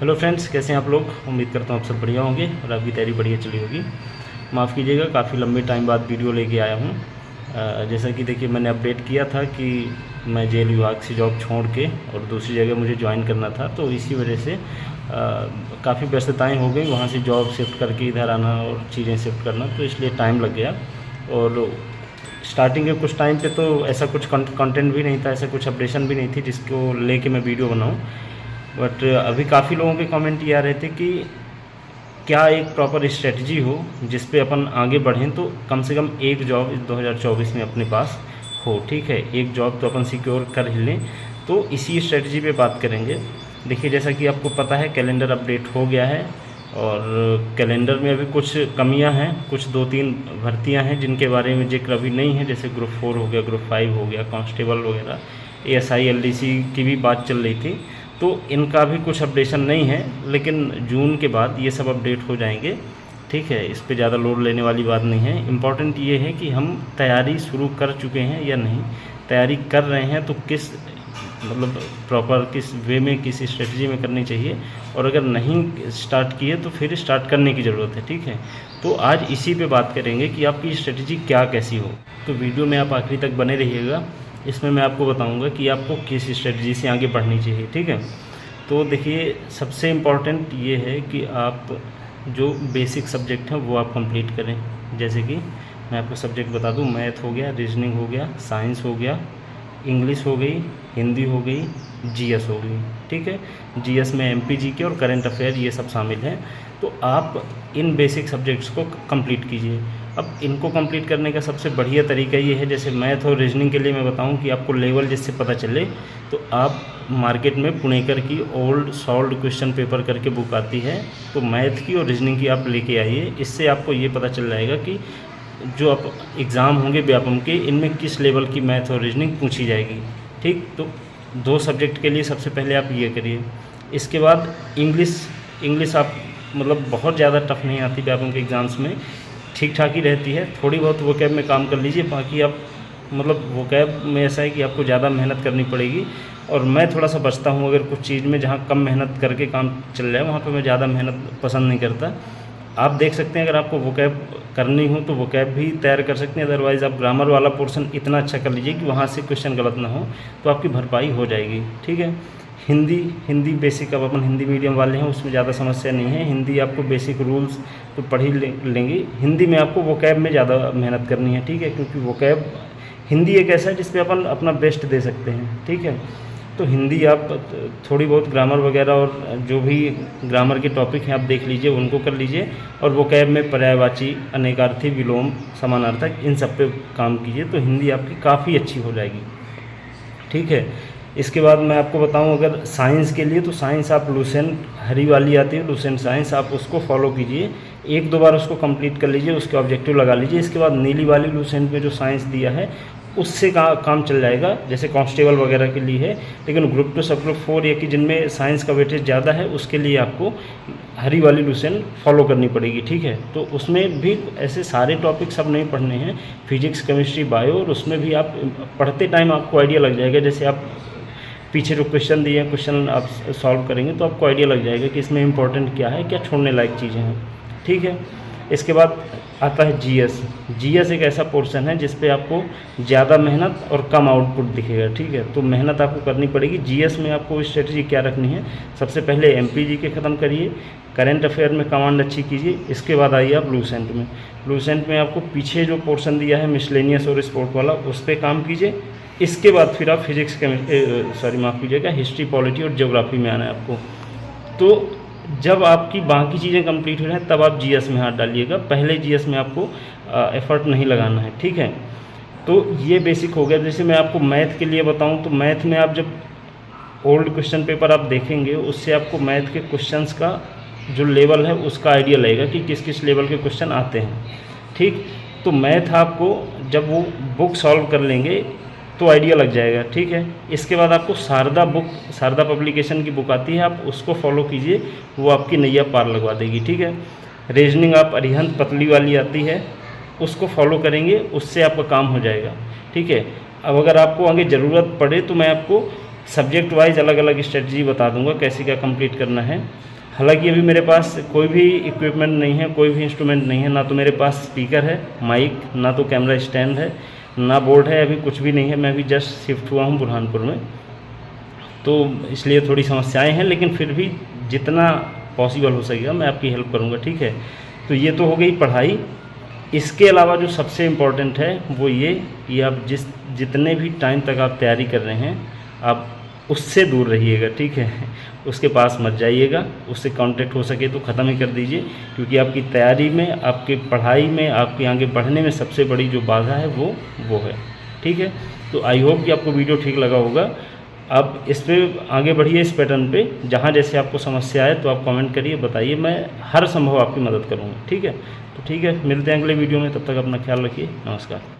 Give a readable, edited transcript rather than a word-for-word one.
Hello friends, कैसे हैं आप लोग। उम्मीद करता हूँ आप सब बढ़िया होंगे और आपकी तैयारी बढ़िया चली होगी। माफ़ कीजिएगा, काफ़ी लंबे टाइम बाद वीडियो लेके आया हूँ। जैसा कि देखिए, मैंने अपडेट किया था कि मैं जेल विभाग से जॉब छोड़ के और दूसरी जगह मुझे ज्वाइन करना था, तो इसी वजह से काफ़ी व्यस्तताएँ हो गई। वहाँ से जॉब शिफ्ट करके इधर आना और चीज़ें शिफ्ट करना, तो इसलिए टाइम लग गया। और स्टार्टिंग के कुछ टाइम पे तो ऐसा कुछ कंटेंट भी नहीं था, ऐसा कुछ अपडेशन भी नहीं थी जिसको लेके मैं वीडियो बनाऊँ। बट अभी काफ़ी लोगों के कमेंट ये आ रहे थे कि क्या एक प्रॉपर स्ट्रेटजी हो जिस पे अपन आगे बढ़ें, तो कम से कम एक जॉब इस 2024 में अपने पास हो। ठीक है, एक जॉब तो अपन सिक्योर कर ही लें, तो इसी स्ट्रेटजी पे बात करेंगे। देखिए, जैसा कि आपको पता है, कैलेंडर अपडेट हो गया है और कैलेंडर में अभी कुछ कमियां हैं, कुछ 2-3 भर्तियां हैं जिनके बारे में जिक्र अभी नहीं है, जैसे ग्रुप 4 हो गया, ग्रुप 5 हो गया, कांस्टेबल वगैरह, ASI LDC की भी बात चल रही थी, तो इनका भी कुछ अपडेशन नहीं है। लेकिन जून के बाद ये सब अपडेट हो जाएंगे। ठीक है, इस पे ज़्यादा लोड लेने वाली बात नहीं है। इम्पॉर्टेंट ये है कि हम तैयारी शुरू कर चुके हैं या नहीं, तैयारी कर रहे हैं तो किस प्रॉपर किस वे में, किस स्ट्रेटजी में करनी चाहिए, और अगर नहीं स्टार्ट की है तो फिर स्टार्ट करने की ज़रूरत है। ठीक है, तो आज इसी पे बात करेंगे कि आपकी स्ट्रेटजी क्या कैसी हो। तो वीडियो में आप आखिरी तक बने रहिएगा, इसमें मैं आपको बताऊंगा कि आपको किस स्ट्रेटजी से आगे बढ़नी चाहिए। ठीक है, तो देखिए, सबसे इम्पॉर्टेंट ये है कि आप जो बेसिक सब्जेक्ट हैं वो आप कंप्लीट करें। जैसे कि मैं आपको सब्जेक्ट बता दूं, मैथ हो गया, रीजनिंग हो गया, साइंस हो गया, इंग्लिश हो गई, हिंदी हो गई, GS हो गई। ठीक है, GS में MP GK और करंट अफेयर ये सब शामिल हैं। तो आप इन बेसिक सब्जेक्ट्स को कंप्लीट कीजिए। अब इनको कंप्लीट करने का सबसे बढ़िया तरीका ये है, जैसे मैथ और रीजनिंग के लिए मैं बताऊं कि आपको लेवल जिससे पता चले, तो आप मार्केट में पुणेकर की ओल्ड सॉल्व्ड क्वेश्चन पेपर करके बुक आती है, तो मैथ की और रीजनिंग की आप लेके आइए। इससे आपको ये पता चल जाएगा कि जो आप एग्ज़ाम होंगे व्यापम के, इनमें किस लेवल की मैथ और रीजनिंग पूछी जाएगी। ठीक, तो 2 सब्जेक्ट के लिए सबसे पहले आप ये करिए। इसके बाद इंग्लिश आप बहुत ज़्यादा टफ नहीं आती व्यापम के एग्ज़ाम्स में, ठीक ठाक ही रहती है। थोड़ी बहुत वोकैब में काम कर लीजिए, बाकी आप वोकैब में ऐसा है कि आपको ज़्यादा मेहनत करनी पड़ेगी। और मैं थोड़ा सा बचता हूँ, अगर कुछ चीज़ में जहाँ कम मेहनत करके काम चल जाए वहाँ पे मैं ज़्यादा मेहनत पसंद नहीं करता। आप देख सकते हैं, अगर आपको वोकैब करनी हो तो वोकैब भी तैयार कर सकते हैं, अदरवाइज़ आप ग्रामर वाला पोर्शन इतना अच्छा कर लीजिए कि वहाँ से क्वेश्चन गलत ना हो, तो आपकी भरपाई हो जाएगी। ठीक है, हिंदी बेसिक, अब अपन हिंदी मीडियम वाले हैं, उसमें ज़्यादा समस्या नहीं है। हिंदी आपको बेसिक रूल्स तो पढ़ ही लेंगे। हिंदी में आपको वोकैब में ज़्यादा मेहनत करनी है। ठीक है, क्योंकि वोकैब हिंदी एक ऐसा है जिस पे अपन अपना बेस्ट दे सकते हैं। ठीक है, तो हिंदी आप थोड़ी बहुत ग्रामर वगैरह और जो भी ग्रामर के टॉपिक हैं आप देख लीजिए, उनको कर लीजिए। और वोकैब में पर्यायवाची, अनेकार्थी, विलोम, समानार्थक, इन सब पे काम कीजिए, तो हिंदी आपकी काफ़ी अच्छी हो जाएगी। ठीक है, इसके बाद मैं आपको बताऊं, अगर साइंस के लिए, तो साइंस आप लूसेंट, हरी वाली आती है लूसेंट साइंस, आप उसको फॉलो कीजिए। 1-2 बार उसको कंप्लीट कर लीजिए, उसके ऑब्जेक्टिव लगा लीजिए। इसके बाद नीली वाली लूसेंट में जो साइंस दिया है उससे काम चल जाएगा, जैसे कांस्टेबल वगैरह के लिए है। लेकिन ग्रुप 2 सब ग्रुप 4 या कि जिनमें साइंस का वेटेज ज़्यादा है, उसके लिए आपको हरी वाली लूसेंट फॉलो करनी पड़ेगी। ठीक है, तो उसमें भी ऐसे सारे टॉपिक सब नहीं पढ़ने हैं, फिजिक्स, केमिस्ट्री, बायो, और उसमें भी आप पढ़ते टाइम आपको आइडिया लग जाएगा। जैसे आप पीछे जो क्वेश्चन दिए हैं, क्वेश्चन आप सॉल्व करेंगे तो आपको आइडिया लग जाएगा कि इसमें इंपॉर्टेंट क्या है, क्या छोड़ने लायक चीज़ें हैं। ठीक है, इसके बाद आता है GS एक ऐसा पोर्शन है जिस पे आपको ज़्यादा मेहनत और कम आउटपुट दिखेगा। ठीक है, तो मेहनत आपको करनी पड़ेगी। GS में आपको स्ट्रेटजी क्या रखनी है, सबसे पहले MP GK ख़त्म करिए, करंट अफेयर में कमांड अच्छी कीजिए। इसके बाद आइए आप लूसेंट में आपको पीछे जो पोर्शन दिया है मिसलेनियस और स्पोर्ट वाला, उस पर काम कीजिए। इसके बाद फिर आप फिजिक्स, माफ़ कीजिएगा, हिस्ट्री, पॉलिटी और ज्योग्राफी में आना है आपको। तो जब आपकी बाकी चीज़ें कंप्लीट हो जाए तब आप GS में हाथ डालिएगा, पहले GS में आपको एफर्ट नहीं लगाना है। ठीक है, तो ये बेसिक हो गया। जैसे मैं आपको मैथ के लिए बताऊं, तो मैथ में आप जब ओल्ड क्वेश्चन पेपर आप देखेंगे, उससे आपको मैथ के क्वेश्चंस का जो लेवल है उसका आइडिया लगेगा कि किस किस लेवल के क्वेश्चन आते हैं। ठीक, तो मैथ आपको जब वो बुक सॉल्व कर लेंगे तो आइडिया लग जाएगा। ठीक है, इसके बाद आपको शारदा पब्लिकेशन की बुक आती है, आप उसको फॉलो कीजिए, वो आपकी नैया पार लगवा देगी। ठीक है, रीजनिंग आप अरिहंत पतली वाली आती है, उसको फॉलो करेंगे, उससे आपका काम हो जाएगा। ठीक है, अब अगर आपको आगे ज़रूरत पड़े तो मैं आपको सब्जेक्ट वाइज अलग अलग स्ट्रेटजी बता दूंगा कैसे क्या कंप्लीट करना है। हालांकि अभी मेरे पास कोई भी इक्विपमेंट नहीं है, कोई भी इंस्ट्रूमेंट नहीं है, ना तो मेरे पास स्पीकर है, माइक, ना तो कैमरा स्टैंड है, ना बोर्ड है, अभी कुछ भी नहीं है। मैं अभी जस्ट शिफ्ट हुआ हूँ बुरहानपुर में, तो इसलिए थोड़ी समस्याएं हैं, लेकिन फिर भी जितना पॉसिबल हो सकेगा मैं आपकी हेल्प करूँगा, ठीक है। तो ये तो हो गई पढ़ाई। इसके अलावा जो सबसे इम्पॉर्टेंट है वो ये कि आप जितने भी टाइम तक आप तैयारी कर रहे हैं आप उससे दूर रहिएगा, ठीक है। उसके पास मत जाइएगा, उससे कांटेक्ट हो सके तो ख़त्म ही कर दीजिए, क्योंकि आपकी तैयारी में, आपकी पढ़ाई में, आपके आगे बढ़ने में सबसे बड़ी जो बाधा है वो है, ठीक है। तो आई होप कि आपको वीडियो ठीक लगा होगा। अब इस पर आगे बढ़िए, इस पैटर्न पे, जहाँ जैसे आपको समस्या आए तो आप कमेंट करिए, बताइए, मैं हर संभव आपकी मदद करूँगा, ठीक है। तो ठीक है, मिलते हैं अगले वीडियो में, तब तक अपना ख्याल रखिए, नमस्कार।